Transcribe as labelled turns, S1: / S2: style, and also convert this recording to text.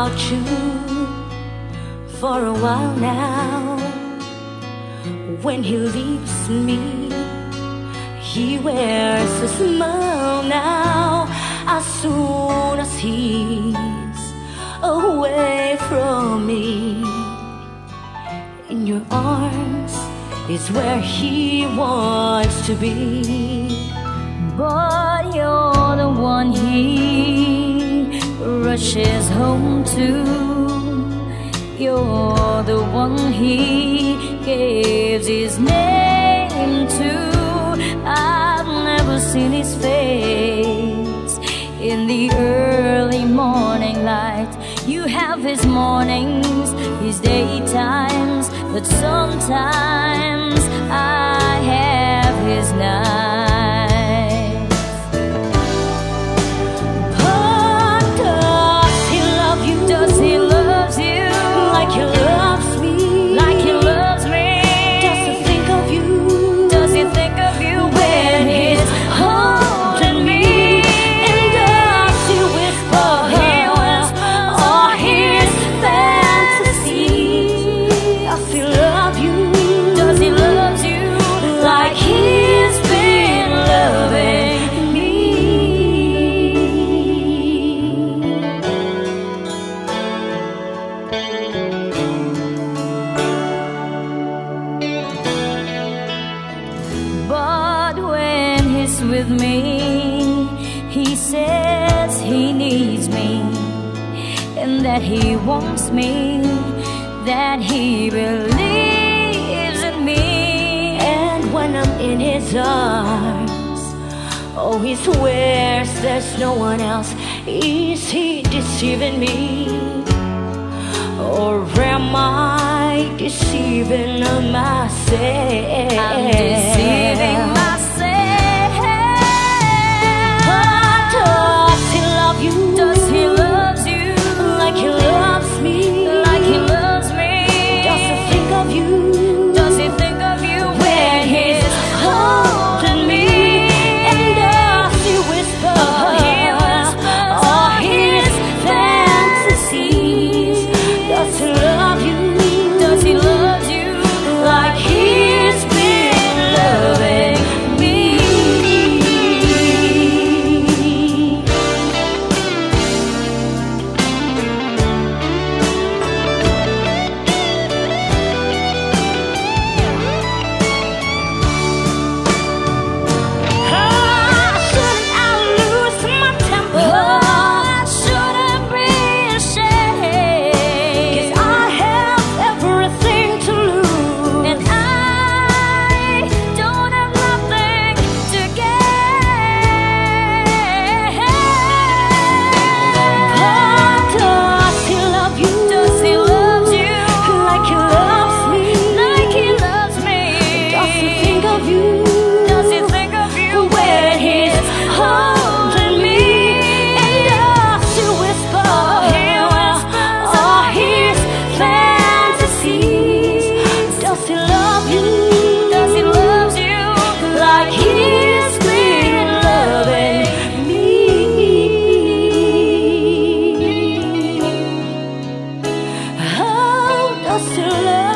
S1: without you for a while now. When he leaves me, he wears a smile now. As soon as he's away from me, in your arms is where he wants to be. But you're the one he rushes home to. You're the one he gives his name to. I've never seen his face in the early morning light. You have his mornings, his daytimes, but sometimes I have his nights. But does he love you? Does he love you like he loves me? Like he loves me? Does he think of you? Does he think of you when he's holding me? And does he whisper all his fantasies? Does he love you? Does he love you like he's been loving me? But when he's with me, he says he needs me, and that he wants me, that he believes in me. And when I'm in his arms, oh, he swears there's no one else. Is he deceiving me? Or am I deceiving myself? I'm deceiving myself. But does he love you? Does he love you like he loves me? Like he loves me? Does he think of you? Does he think of you when he's holding me? And does he whisper all his fantasies? Does he love you? Does he love you like he's been loving me? Shouldn't I lose my temper? I shouldn't be ashamed, 'cause I have everything to lose, and I don't have nothing to gain. But does he love you? Does he love you like he loves me? Like he loves me? Does he think of you? Does he think of you when he's holding me? And does he whisper all his fantasies? Does he love you? Does he love you like he's been loving me? Oh, does he love